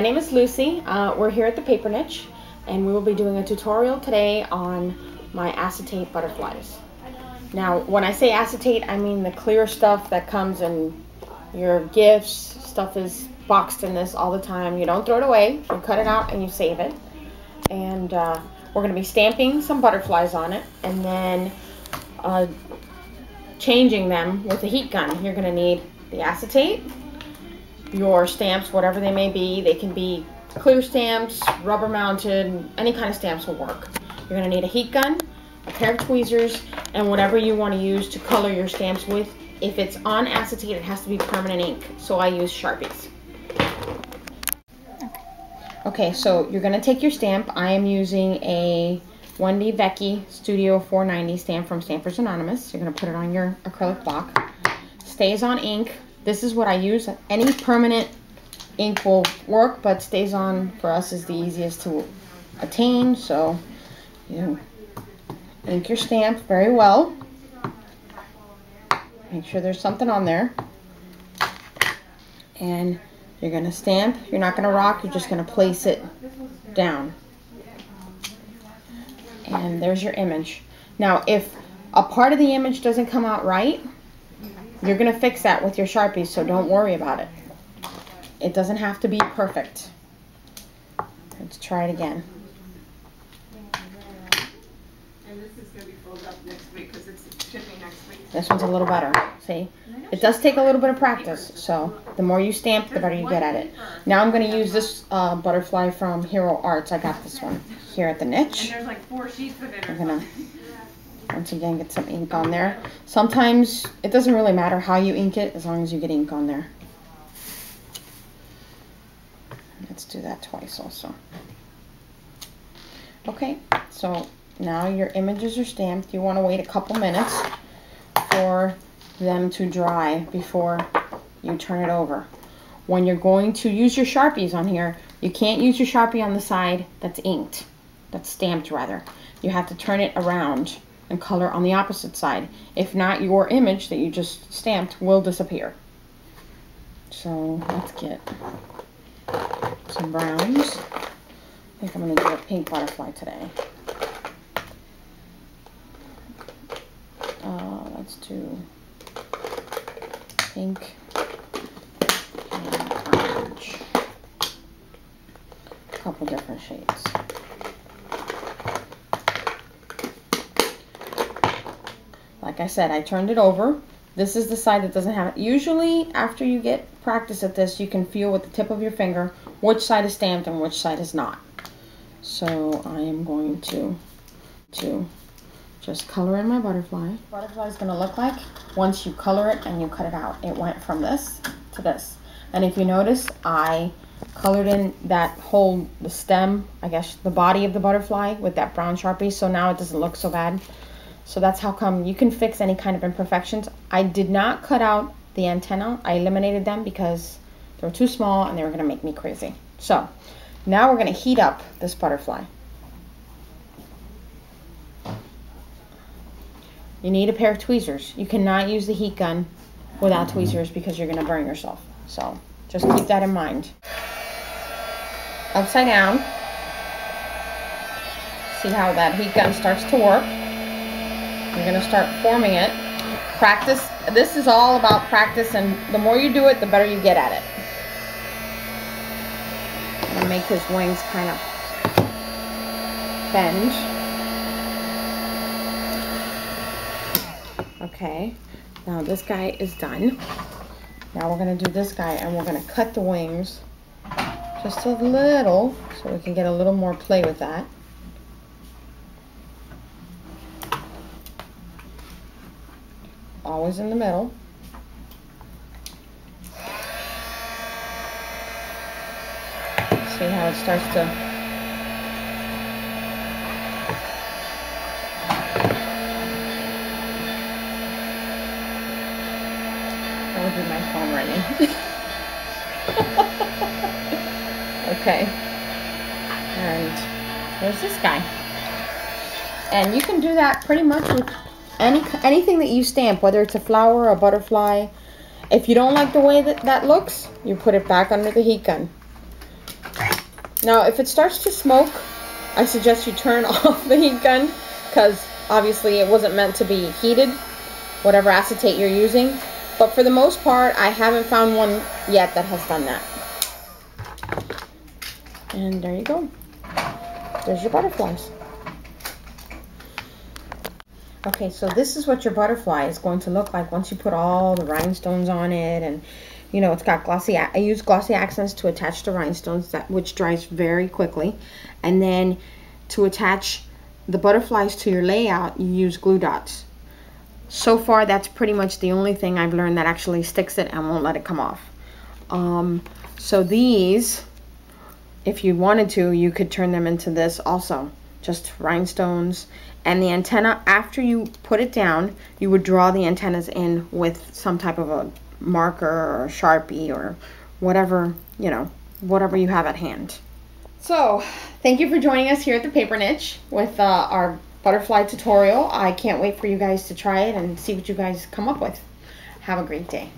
My name is Lucy. We're here at the Paper Niche, and we will be doing a tutorial today on my acetate butterflies. Now, when I say acetate, I mean the clear stuff that comes in your gifts. Stuff is boxed in this all the time. You don't throw it away. You cut it out and you save it. And we're going to be stamping some butterflies on it, and then changing them with a heat gun. You're going to need the acetate, your stamps, whatever they may be. They can be clear stamps, rubber mounted, any kind of stamps will work. You're going to need a heat gun, a pair of tweezers, and whatever you want to use to color your stamps with. If it's on acetate, it has to be permanent ink, so I use Sharpies. Okay, so you're going to take your stamp. I am using a Wendy Vecchi Studio 490 stamp from Stampers Anonymous. You're going to put it on your acrylic block. Stays on ink. This is what I use. Any permanent ink will work, but stays on for us is the easiest to attain. So you ink your stamp very well. Make sure there's something on there. And you're going to stamp. You're not going to rock. You're just going to place it down. And there's your image. Now, if a part of the image doesn't come out right, you're going to fix that with your Sharpies, so don't worry about it. It doesn't have to be perfect. Let's try it again. And this is going to be folded up next week because it's shipping next week. This one's a little better. See? It does take a little bit of practice, so the more you stamp, the better you get at it. Now I'm going to use this butterfly from Hero Arts. I got this one here at the niche. And there's like 4 sheets of it. I'm going to once again get some ink on there. Sometimes it doesn't really matter how you ink it as long as you get ink on there. Let's do that twice also. Okay, so now your images are stamped. You want to wait a couple minutes for them to dry before you turn it over. When you're going to use your Sharpies on here, you can't use your Sharpie on the side that's inked, that's stamped rather. You have to turn it around and color on the opposite side. If not, your image that you just stamped will disappear. So let's get some browns. I think I'm going to do a pink butterfly today. Let's do pink and orange. A couple different shades. Like I said, I turned it over. This is the side that doesn't have it. Usually, after you get practice at this, you can feel with the tip of your finger which side is stamped and which side is not. So I am going to just color in my butterfly. Butterfly is going to look like once you color it and you cut it out. It went from this to this. And if you notice, I colored in that whole, the stem, I guess the body of the butterfly with that brown Sharpie, so now it doesn't look so bad. So that's how come you can fix any kind of imperfections. I did not cut out the antenna. I eliminated them because they were too small and they were going to make me crazy. So now we're going to heat up this butterfly. You need a pair of tweezers. You cannot use the heat gun without tweezers because you're going to burn yourself. So just keep that in mind. Upside down. See how that heat gun starts to work. You're going to start forming it. Practice. This is all about practice, and the more you do it, the better you get at it. I'm going to make his wings kind of bend. Okay, now this guy is done. Now we're going to do this guy, and we're going to cut the wings just a little so we can get a little more play with that. Always in the middle. See how it starts to that would be my phone ringing. Okay. And there's this guy. And you can do that pretty much with anything that you stamp, whether it's a flower, a butterfly. If you don't like the way that looks, you put it back under the heat gun. Now, if it starts to smoke, I suggest you turn off the heat gun, because obviously it wasn't meant to be heated, whatever acetate you're using. But for the most part, I haven't found one yet that has done that. And there you go. There's your butterflies. Okay, so this is what your butterfly is going to look like once you put all the rhinestones on it. And you know, it's got glossy, I use glossy accents to attach the rhinestones, which dries very quickly. And then to attach the butterflies to your layout, you use glue dots. So far, that's pretty much the only thing I've learned that actually sticks it and won't let it come off. So these, if you wanted to, you could turn them into this also, just rhinestones. And the antenna, after you put it down, you would draw the antennas in with some type of a marker or a Sharpie or whatever, you know, whatever you have at hand. So, thank you for joining us here at the Paper Niche with our butterfly tutorial. I can't wait for you guys to try it and see what you guys come up with. Have a great day.